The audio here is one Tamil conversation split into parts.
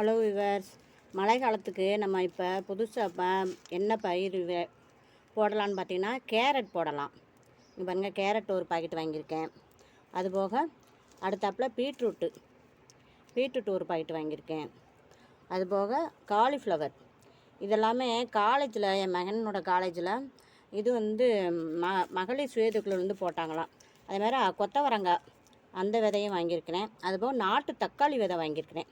ஹலோ விவர்ஸ், மழை காலத்துக்கு நம்ம இப்போ புதுசாக என்ன பயிர் போடலான்னு பார்த்தீங்கன்னா கேரட் போடலாம். இங்கே பாருங்கள், கேரட் ஒரு பாக்கெட் வாங்கியிருக்கேன். அதுபோக அடுத்தாப்பில் பீட்ரூட் ஒரு பாக்கெட் வாங்கியிருக்கேன். அதுபோக காலிஃப்ளவர். இதெல்லாமே காலேஜில், என் மகனோட காலேஜில் இது மகளிர் சுயதுக்குள்ள போட்டாங்களாம். அதேமாதிரி கொத்தவரங்காய் அந்த விதையும் வாங்கியிருக்கிறேன். அதுபோக நாட்டு தக்காளி விதை வாங்கியிருக்கிறேன்.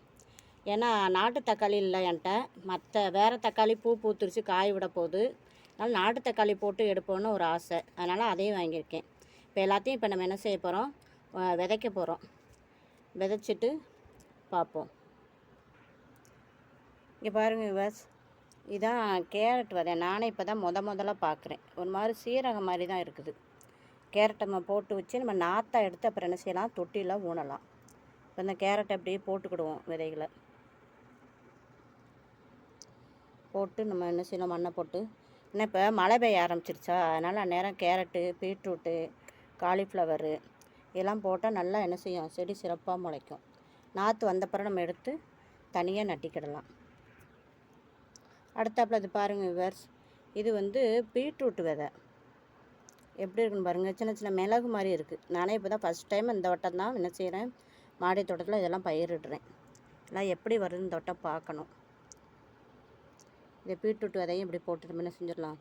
ஏன்னா நாட்டு தக்காளி இல்லை என்கிட்ட, மற்ற வேறு தக்காளி பூத்துருச்சு, காய் விட போகுது. அதனால் நாட்டு தக்காளி போட்டு எடுப்போன்னு ஒரு ஆசை, அதனால் அதையும் வாங்கியிருக்கேன். இப்போ எல்லாத்தையும் இப்போ நம்ம என்ன செய்ய போகிறோம், விதைக்க போகிறோம். விதைச்சிட்டு பார்ப்போம். இங்கே பாருங்கள் விவர்ஸ், இதான் கேரட் விதை. நானே இப்போ தான் முதல்ல பார்க்குறேன். ஒரு மாதிரி சீரகம் மாதிரி தான் இருக்குது. கேரட்டை நம்ம போட்டு வச்சு நம்ம நாற்றை எடுத்து அப்புறம் என்ன செய்யலாம், தொட்டியில் ஊனலாம். இப்போ இந்த கேரட்டை அப்படியே போட்டுக்கிடுவோம். விதைகளை போட்டு நம்ம என்ன செய்யணும், மண்ணை போட்டு. ஏன்னா இப்போ மழை பெய்ய ஆரம்பிச்சிருச்சா, அதனால் அந்நேரம் கேரட்டு, பீட்ரூட்டு, காலிஃப்ளவரு இதெல்லாம் போட்டால் நல்லா என்ன செய்யும், செடி சிறப்பாக முளைக்கும். நாற்று வந்தப்பறம் நம்ம எடுத்து தனியாக நட்டிக்கிடலாம். அடுத்தாப்பில் இது பாருங்கள் விவர்ஸ், இது பீட்ரூட் விதை எப்படி இருக்குன்னு பாருங்கள். சின்ன சின்ன மிளகு மாதிரி இருக்குது. நானே இப்போ தான் ஃபஸ்ட் டைம் இந்த வட்டம் தான் என்ன செய்கிறேன், மாடி தோட்டத்தில் இதெல்லாம் பயிரிடுறேன். எல்லாம் எப்படி வருதுன்னு இந்த வட்டம் பார்க்கணும். இந்த பீட்ரூட் விதையும் இப்படி போட்டு நம்ம என்ன செஞ்சிடலாம்,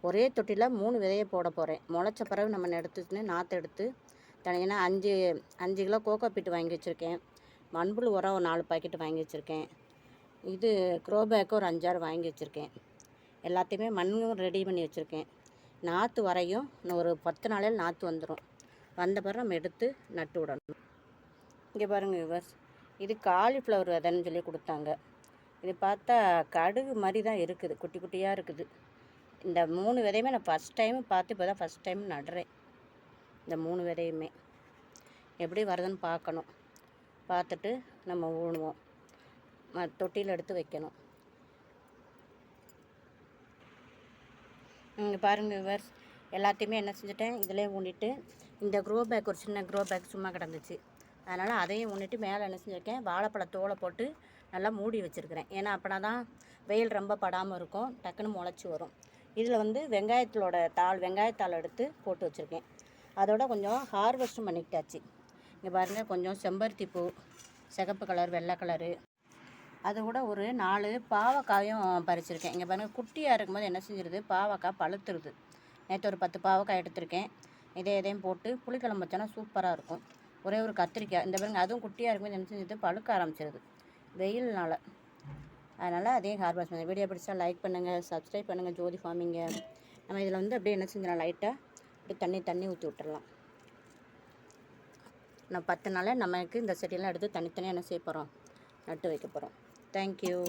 ஒரே தொட்டியில் 3 விதையை போட போகிறேன். முளைச்ச பிறகு நம்ம எடுத்துன்னு நாற்று எடுத்து தனியாக 5 கிலோ கோகோ பீட்டு வாங்கி வச்சுருக்கேன். மண்புழு உரம் ஒரு 4 பாக்கெட்டு வாங்கி வச்சுருக்கேன். இது க்ரோ பேக்கு ஒரு 5-6 வாங்கி வச்சுருக்கேன். எல்லாத்தையுமே மண்ணும் ரெடி பண்ணி வச்சுருக்கேன். நாற்று வரையும் இன்னும் ஒரு 10 நாளையில் நாற்று வந்துடும். வந்த பிறகு நம்ம எடுத்து நட்டு விடணும். இங்கே பாருங்கள் விவர்ஸ், இது காலிஃப்ளவர் விதைன்னு சொல்லி கொடுத்தாங்க. இது பார்த்தா கடுகு மாதிரி தான் இருக்குது, குட்டி குட்டியாக இருக்குது. இந்த 3 விதையுமே நான் ஃபஸ்ட் டைம் பார்த்து இப்போ தான் ஃபஸ்ட் டைம் நடுறேன். இந்த 3 விதையுமே எப்படி வருதுன்னு பார்க்கணும். பார்த்துட்டு நம்ம ஊனுவோம், தொட்டியில் எடுத்து வைக்கணும். இங்கே பாருங்கள் விவர்ஸ், எல்லாத்தையுமே என்ன செஞ்சுட்டேன், இதிலே ஊனிட்டு இந்த க்ரோ பேக், ஒரு சின்ன க்ரோ பேக் சும்மா கிடந்துச்சு, அதனால் அதையும் ஊனிட்டு மேலே என்ன செஞ்சுருக்கேன், வாழைப்பழ தோலை போட்டு நல்லா மூடி வச்சுருக்கிறேன். ஏன்னா அப்படின்னா தான் வெயில் ரொம்ப படாமல் இருக்கும், டக்குன்னு முளைச்சி வரும். இதில் வெங்காயத்தாள் எடுத்து போட்டு வச்சுருக்கேன். அதோட கொஞ்சம் ஹார்வெஸ்ட்டும் பண்ணிக்கிட்டாச்சு. இங்கே பாருங்கள், கொஞ்சம் செம்பருத்தி பூ, சிகப்பு கலர், வெள்ளை கலரு, அது கூட ஒரு 4 பாவக்காயும் பறிச்சிருக்கேன். இங்கே பாருங்கள், குட்டியாக இருக்கும்போது என்ன செஞ்சிருது, பாவக்காய் பழுத்துருது. நேற்று ஒரு 10 பாவக்காய் எடுத்திருக்கேன். இதையும் போட்டு புளிக்குழம்பு வச்சோன்னா சூப்பராக இருக்கும். ஒரே ஒரு கத்திரிக்காய், இந்த பாருங்கள், அதுவும் குட்டியாக இருக்கும்போது என்ன செஞ்சது, பழுக்க ஆரம்பிச்சிருது வெயில்னால். அதனால் அதையும் ஹார்வெஸ்ட் பண்ணுங்கள். வீடியோ பிடிச்சா லைக் பண்ணுங்கள், சப்ஸ்கிரைப் பண்ணுங்கள். ஜோதி ஃபார்மிங்க. நம்ம இதில் அப்படியே என்ன செஞ்சிடலாம், லைட்டாக அப்படி தண்ணி ஊற்றி விட்டுறலாம். நான் 10 நாளில் நமக்கு இந்த செடியெல்லாம் எடுத்து தனித்தனியாக என்ன செய்ய போகிறோம், நட்டு வைக்க போகிறோம். தேங்க்யூ.